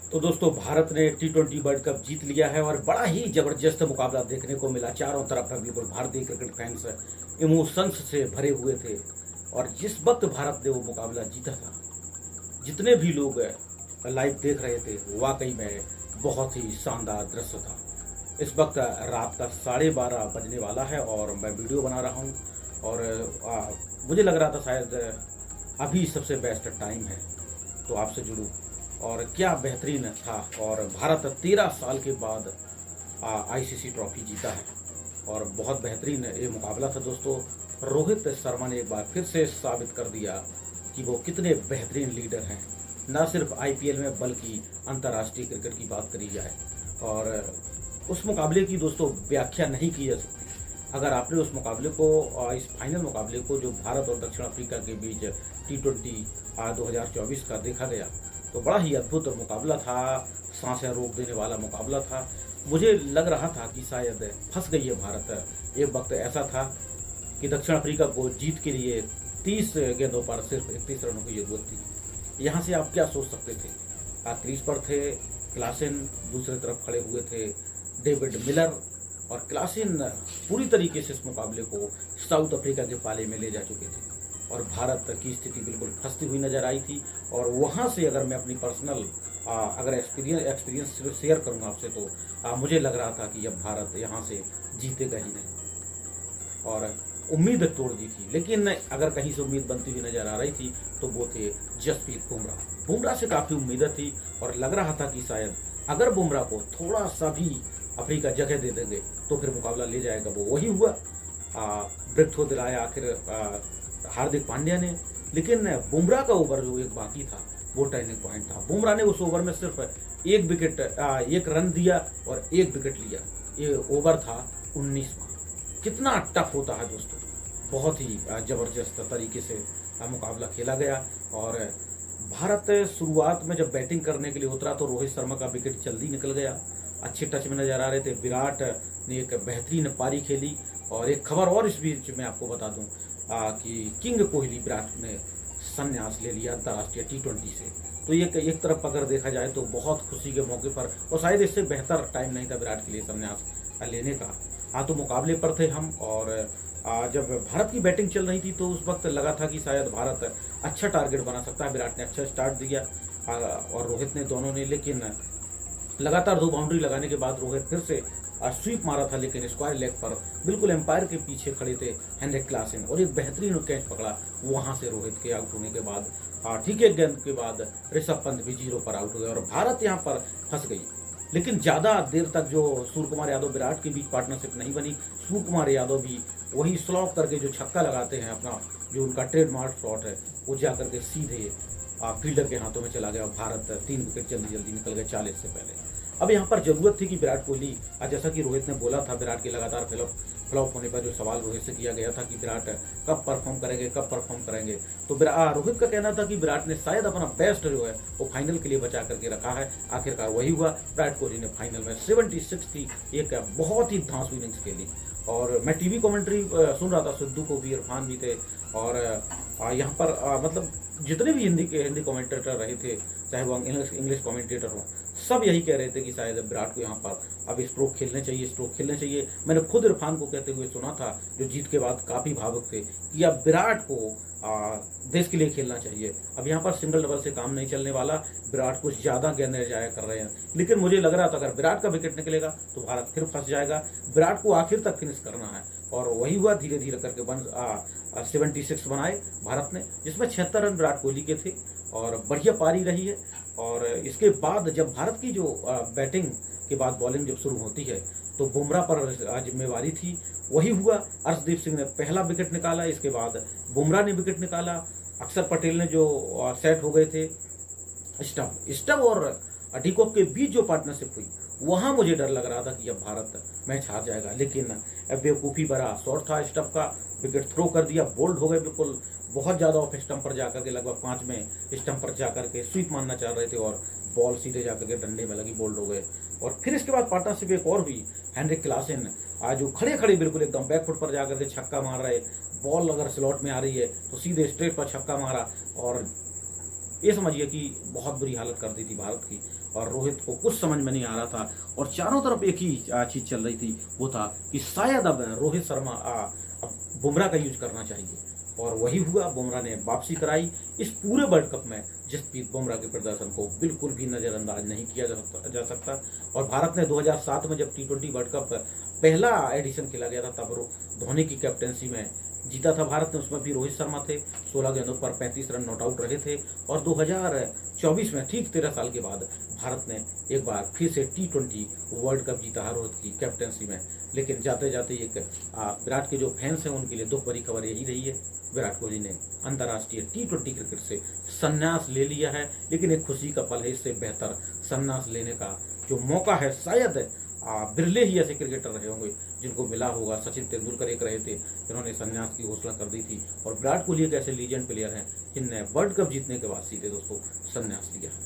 तो दोस्तों भारत ने T20 वर्ल्ड कप जीत लिया है और बड़ा ही जबरदस्त मुकाबला देखने को मिला। चारों तरफ बिल्कुल भारतीय क्रिकेट फैंस इमोशंस से भरे हुए थे और जिस वक्त भारत ने वो मुकाबला जीता था, जितने भी लोग लाइव देख रहे थे, वाकई में बहुत ही शानदार दृश्य था। इस वक्त रात का 12:30 बजने वाला है और मैं वीडियो बना रहा हूँ और मुझे लग रहा था शायद अभी सबसे बेस्ट टाइम है तो आपसे जुड़ूं। और क्या बेहतरीन था। और भारत 13 साल के बाद आईसीसी ट्रॉफी जीता है और बहुत बेहतरीन ये मुकाबला था दोस्तों। रोहित शर्मा ने एक बार फिर से साबित कर दिया कि वो कितने बेहतरीन लीडर हैं, न सिर्फ आईपीएल में बल्कि अंतर्राष्ट्रीय क्रिकेट की बात करी जाए और उस मुकाबले की दोस्तों व्याख्या नहीं की जा सकती। अगर आपने उस मुकाबले को, इस फाइनल मुकाबले को जो भारत और दक्षिण अफ्रीका के बीच T20 2024 का देखा गया तो बड़ा ही अद्भुत मुकाबला था। सांसें रोक देने वाला मुकाबला था। मुझे लग रहा था कि शायद फंस गई है भारत। एक वक्त ऐसा था कि दक्षिण अफ्रीका को जीत के लिए 30 गेंदों पर सिर्फ 31 रनों की जरूरत थी। यहाँ से आप क्या सोच सकते थे? क्रीज पर थे क्लासेन, दूसरी तरफ खड़े हुए थे डेविड मिलर और क्लासेन पूरी तरीके से इस मुकाबले को साउथ अफ्रीका के पाले में ले जा चुके थे और भारत की स्थिति बिल्कुल फंसती हुई नजर आई थी। और वहाँ से अगर मैं अपनी पर्सनल अगर एक्सपीरियंस शेयर करूँगा आपसे तो मुझे लग रहा था कि अब भारत यहाँ से जीतेगा ही नहीं और उम्मीद तोड़ दी थी। लेकिन अगर कहीं से उम्मीद बनती हुई नजर आ रही थी तो वो थे जसप्रीत बुमराह। बुमराह से काफ़ी उम्मीदें थी और लग रहा था कि शायद अगर बुमराह को थोड़ा सा भी अफ्रीका जगह दे देंगे तो फिर मुकाबला ले जाएगा। वो वही हुआ। ब्रेक थ्रो दिलाया आखिर हार्दिक पांड्या ने, लेकिन बुमराह का ओवर जो एक बाकी था वो टर्निंग पॉइंट था। बुमराह ने उस ओवर में सिर्फ एक रन दिया और एक विकेट लिया। ये ओवर था 19वां। कितना टफ होता है दोस्तों। बहुत ही जबरदस्त तरीके से मुकाबला खेला गया और भारत शुरुआत में जब बैटिंग करने के लिए उतरा तो रोहित शर्मा का विकेट जल्दी निकल गया। अच्छे टच में नजर आ रहे थे। विराट ने एक बेहतरीन पारी खेली और एक खबर और इस बीच में आपको बता दूं कि किंग कोहली विराट ने संन्यास ले लिया अंतर्राष्ट्रीय T20 से। तो ये एक तरफ अगर देखा जाए तो बहुत खुशी के मौके पर, और शायद इससे बेहतर टाइम नहीं था विराट के लिए संन्यास लेने का। तो मुकाबले पर थे हम और जब भारत की बैटिंग चल रही थी तो उस वक्त लगा था कि शायद भारत अच्छा टारगेट बना सकता है। विराट ने अच्छा स्टार्ट दिया और रोहित ने, दोनों ने, लेकिन लगातार 2 बाउंड्री लगाने के बाद रोहित फिर से स्वीप मारा था, लेकिन स्क्वायर लेग पर बिल्कुल एम्पायर के पीछे खड़े थे हेनरिक क्लासेन और एक बेहतरीन कैच पकड़ा। वहां से रोहित के आउट होने के बाद ठीक है गेंद के बाद ऋषभ पंत भी 0 पर आउट हो गए और भारत यहाँ पर फंस गई। लेकिन ज्यादा देर तक जो सूर्य कुमार यादव विराट के बीच पार्टनरशिप नहीं बनी। सूर्य कुमार यादव भी वही स्लॉप करके जो छक्का लगाते हैं, अपना जो उनका ट्रेडमार्क शॉट है, वो जाकर के सीधे फील्डर के हाथों में चला गया। भारत 3 विकेट जल्दी निकल गए 40 से पहले। अब यहाँ पर जरूरत थी कि विराट कोहली, जैसा कि रोहित ने बोला था, विराट के लगातार फ्लॉप होने पर जो सवाल रोहित से किया गया था कि विराट कब परफॉर्म करेंगे, तो रोहित का कहना था कि विराट ने शायद अपना बेस्ट जो है वो फाइनल के लिए बचा करके रखा है। आखिरकार वही हुआ। विराट कोहली ने फाइनल में 76 की एक बहुत ही धांसू इनिंग्स खेली और मैं टीवी कमेंट्री सुन रहा था, सिद्धू को भी, इरफान भी थे और यहाँ पर मतलब जितने भी हिंदी कमेंटेटर रहे थे, चाहे वो इंग्लिश कमेंटेटर हो, सब यही कह रहे थे कि शायद विराट को यहाँ पर अब स्ट्रोक खेलने चाहिए। मैंने खुद इरफान को कहते हुए सुना था, जो जीत के बाद काफी भावुक थे, कि अब विराट को देश के लिए खेलना चाहिए। अब यहाँ पर सिंगल डबल से काम नहीं चलने वाला। विराट कुछ ज्यादा गेंदें जाया कर रहे हैं, लेकिन मुझे लग रहा था अगर विराट का विकेट निकलेगा तो भारत फिर फंस जाएगा। विराट को आखिर तक फिनिश करना है और वही हुआ। धीरे धीरे करके 76 बनाए भारत ने, जिसमें 76 रन विराट कोहली के थे और बढ़िया पारी रही है। और इसके बाद जब भारत की जो बैटिंग के बाद बॉलिंग जब शुरू होती है तो बुमराह पर जिम्मेवारी थी। वही हुआ। अर्शदीप सिंह ने पहला विकेट निकाला, इसके बाद बुमराह ने विकेट निकाला। अक्षर पटेल ने जो सेट हो गए थे, स्टब और डिकॉक के बीच जो पार्टनरशिप हुई, वहां मुझे डर लग रहा था कि अब भारत मैच हार जाएगा। लेकिन बेवकूफ़ी भरा शॉट था स्टब का, विकेट थ्रो कर दिया, बोल्ड हो गए बिल्कुल। बहुत ज़्यादा ऑफ स्टंप पर जाकर के, लगभग 5 में स्टंप पर जाकर के स्वीप मारना चाह रहे थे और बॉल सीधे जाकर के डंडे में लगी, बोल्ड हो गए। और फिर इसके बाद पार्टनरशिप एक और हुई। हेनरिक क्लासेन आज जो खड़े बिल्कुल एकदम बैकफुट पर जाकर के छक्का मार रहे, बॉल अगर स्लॉट में आ रही है तो सीधे स्ट्रेट पर छक्का मारा और ये समझिए कि बहुत बुरी हालत कर दी थी भारत की। और रोहित को कुछ समझ में नहीं आ रहा था और चारों तरफ एक ही चीज़ चल रही थी, वो था कि शायद अब रोहित शर्मा अब बुमराह का यूज करना चाहिए। और वही हुआ, बुमराह ने वापसी कराई। इस पूरे वर्ल्ड कप में जसप्रीत बुमराह के प्रदर्शन को बिल्कुल भी नज़रअंदाज नहीं किया जा सकता। और भारत ने 2007 में जब T20 वर्ल्ड कप पहला एडिशन खेला गया था, तब धोनी की कैप्टेंसी में जीता था भारत ने। उसमें भी रोहित शर्मा थे, 16 गेंदों पर 35 रन नॉट आउट रहे थे। और 2024 में ठीक 13 साल के बाद भारत ने एक बार फिर से T20 वर्ल्ड कप जीता है रोहित की कैप्टेंसी में। लेकिन जाते जाते एक विराट के जो फैंस हैं उनके लिए दुख भरी खबर यही रही है, विराट कोहली ने अंतर्राष्ट्रीय T20 क्रिकेट से संन्यास ले लिया है। लेकिन एक खुशी का पल है, इससे बेहतर संन्यास लेने का जो मौका है शायद बिरले ही ऐसे क्रिकेटर रहे होंगे जिनको मिला होगा। सचिन तेंदुलकर एक रहे थे जिन्होंने संन्यास की घोषणा कर दी थी, और विराट कोहली एक ऐसे लीजेंड प्लेयर हैं जिनने वर्ल्ड कप जीतने के बाद सीधे दोस्तों संन्यास लिया है।